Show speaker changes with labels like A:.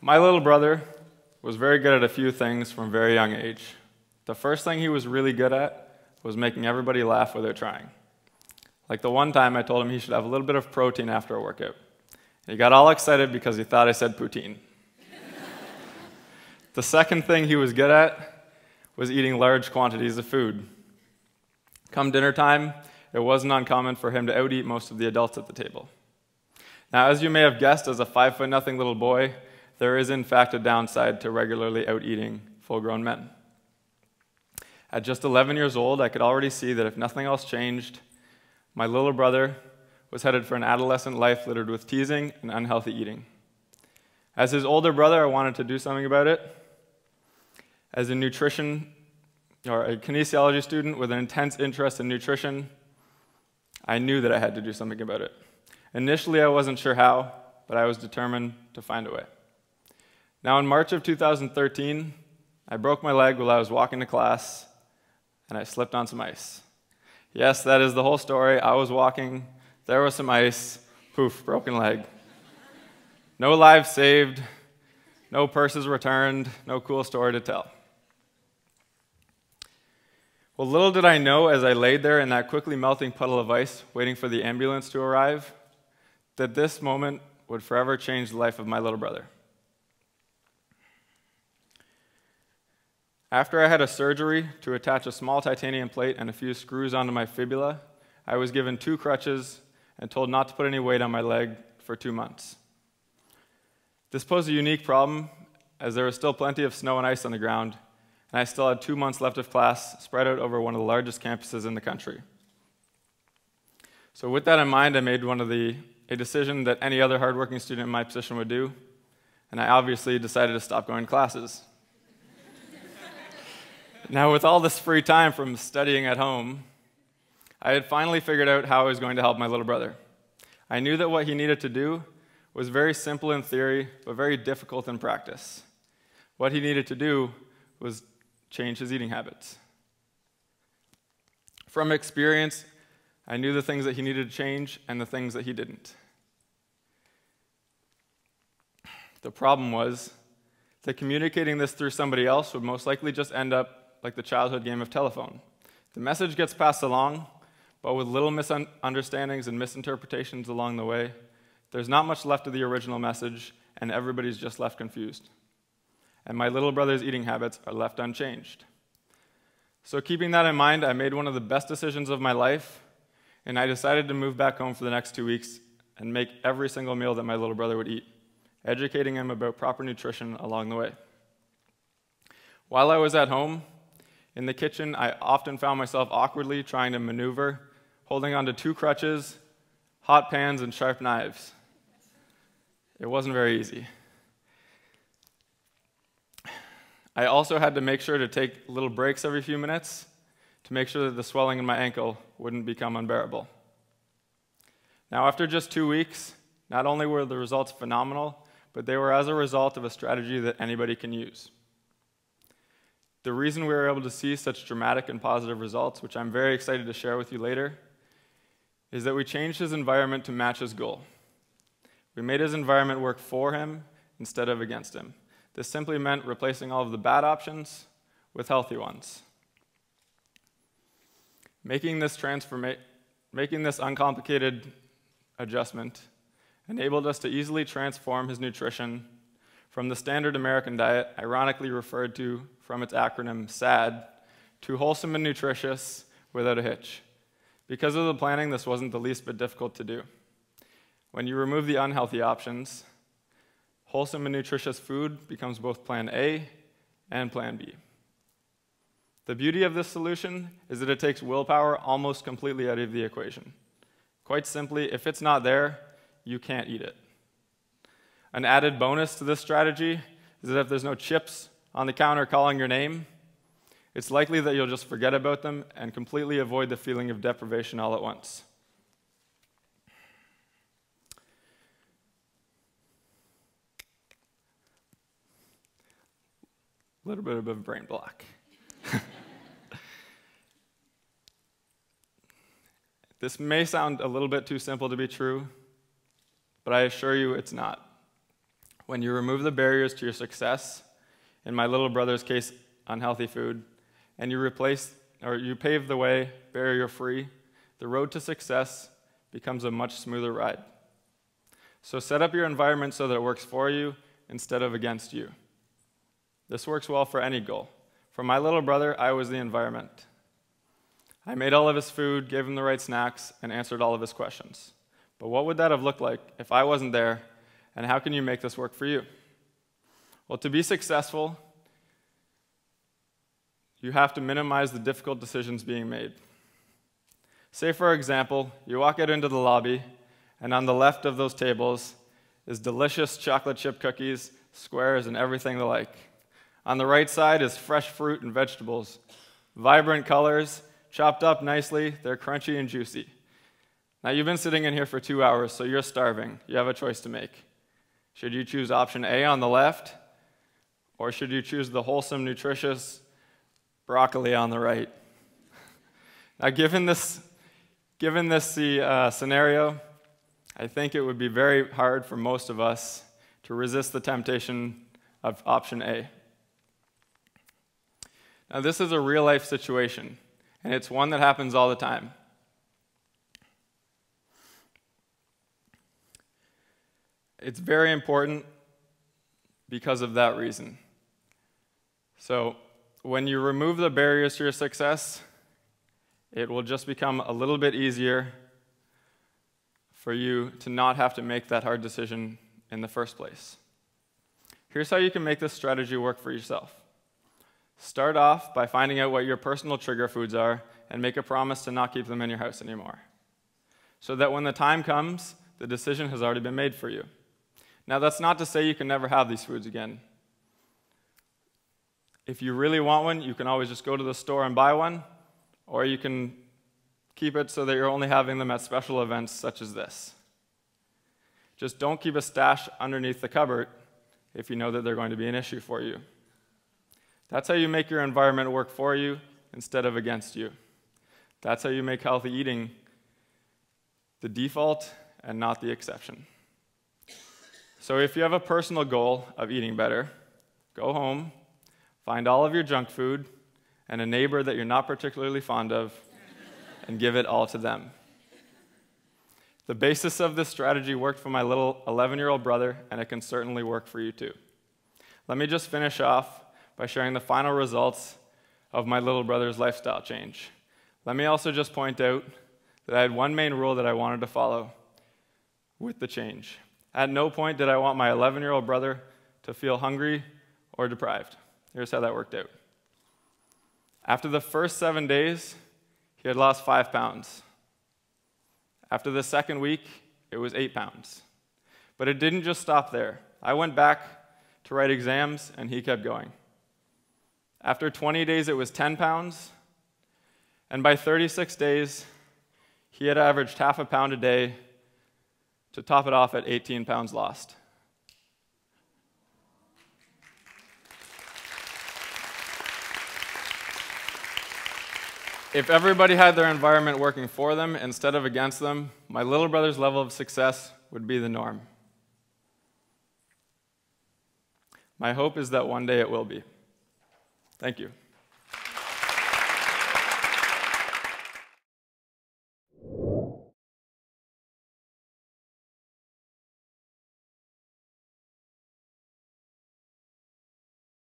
A: My little brother was very good at a few things from a very young age. The first thing he was really good at was making everybody laugh without trying. Like the one time I told him he should have a little bit of protein after a workout. He got all excited because he thought I said poutine. The second thing he was good at was eating large quantities of food. Come dinner time, it wasn't uncommon for him to out-eat most of the adults at the table. Now, as you may have guessed, as a 5'0" little boy, there is in fact a downside to regularly out-eating full-grown men. At just 11 years old, I could already see that if nothing else changed, my little brother was headed for an adolescent life littered with teasing and unhealthy eating. As his older brother, I wanted to do something about it. As a kinesiology student with an intense interest in nutrition, I knew that I had to do something about it. Initially, I wasn't sure how, but I was determined to find a way. Now, in March of 2013, I broke my leg while I was walking to class, and I slipped on some ice. Yes, that is the whole story. I was walking, there was some ice, poof, broken leg. No lives saved, no purses returned, no cool story to tell. Well, little did I know as I laid there in that quickly melting puddle of ice, waiting for the ambulance to arrive, that this moment would forever change the life of my little brother. After I had a surgery to attach a small titanium plate and a few screws onto my fibula, I was given 2 crutches and told not to put any weight on my leg for 2 months. This posed a unique problem, as there was still plenty of snow and ice on the ground, and I still had 2 months left of class spread out over one of the largest campuses in the country. So with that in mind, I made a decision that any other hardworking student in my position would do, and I obviously decided to stop going to classes. Now, with all this free time from studying at home, I had finally figured out how I was going to help my little brother. I knew that what he needed to do was very simple in theory, but very difficult in practice. What he needed to do was change his eating habits. From experience, I knew the things that he needed to change and the things that he didn't. The problem was that communicating this through somebody else would most likely just end up like the childhood game of telephone. The message gets passed along, but with little misunderstandings and misinterpretations along the way, there's not much left of the original message, and everybody's just left confused. And my little brother's eating habits are left unchanged. So keeping that in mind, I made one of the best decisions of my life, and I decided to move back home for the next 2 weeks and make every single meal that my little brother would eat, educating him about proper nutrition along the way. While I was at home, in the kitchen, I often found myself awkwardly trying to maneuver, holding onto 2 crutches, hot pans, and sharp knives. It wasn't very easy. I also had to make sure to take little breaks every few minutes to make sure that the swelling in my ankle wouldn't become unbearable. Now, after just 2 weeks, not only were the results phenomenal, but they were as a result of a strategy that anybody can use. The reason we were able to see such dramatic and positive results, which I'm very excited to share with you later, is that we changed his environment to match his goal. We made his environment work for him instead of against him. This simply meant replacing all of the bad options with healthy ones. Making this uncomplicated adjustment enabled us to easily transform his nutrition from the standard American diet, ironically referred to from its acronym SAD, to wholesome and nutritious without a hitch. Because of the planning, this wasn't the least bit difficult to do. When you remove the unhealthy options, wholesome and nutritious food becomes both Plan A and Plan B. The beauty of this solution is that it takes willpower almost completely out of the equation. Quite simply, if it's not there, you can't eat it. An added bonus to this strategy is that if there's no chips on the counter calling your name, it's likely that you'll just forget about them and completely avoid the feeling of deprivation all at once. A little bit of a brain block. This may sound a little bit too simple to be true, but I assure you it's not. When you remove the barriers to your success, in my little brother's case, unhealthy food, and you pave the way barrier-free, the road to success becomes a much smoother ride. So set up your environment so that it works for you instead of against you. This works well for any goal. For my little brother, I was the environment. I made all of his food, gave him the right snacks, and answered all of his questions. But what would that have looked like if I wasn't there, and how can you make this work for you? Well, to be successful, you have to minimize the difficult decisions being made. Say, for example, you walk out into the lobby, and on the left of those tables is delicious chocolate chip cookies, squares, and everything the like. On the right side is fresh fruit and vegetables, vibrant colors, chopped up nicely, they're crunchy and juicy. Now, you've been sitting in here for 2 hours, so you're starving. You have a choice to make. Should you choose option A on the left, or should you choose the wholesome, nutritious broccoli on the right? Now, given this scenario, I think it would be very hard for most of us to resist the temptation of option A. Now, this is a real-life situation, and it's one that happens all the time. It's very important because of that reason. So, when you remove the barriers to your success, it will just become a little bit easier for you to not have to make that hard decision in the first place. Here's how you can make this strategy work for yourself. Start off by finding out what your personal trigger foods are and make a promise to not keep them in your house anymore, so that when the time comes, the decision has already been made for you. Now, that's not to say you can never have these foods again. If you really want one, you can always just go to the store and buy one, or you can keep it so that you're only having them at special events such as this. Just don't keep a stash underneath the cupboard if you know that they're going to be an issue for you. That's how you make your environment work for you instead of against you. That's how you make healthy eating the default and not the exception. So if you have a personal goal of eating better, go home, find all of your junk food and a neighbor that you're not particularly fond of, and give it all to them. The basis of this strategy worked for my little 11-year-old brother, and it can certainly work for you too. Let me just finish off by sharing the final results of my little brother's lifestyle change. Let me also just point out that I had one main rule that I wanted to follow with the change. At no point did I want my 11-year-old brother to feel hungry or deprived. Here's how that worked out. After the first 7 days, he had lost 5 pounds. After the second week, it was 8 pounds. But it didn't just stop there. I went back to write exams, and he kept going. After 20 days, it was 10 pounds. And by 36 days, he had averaged half a pound a day to top it off at 18 pounds lost. If everybody had their environment working for them instead of against them, my little brother's level of success would be the norm. My hope is that one day it will be. Thank you.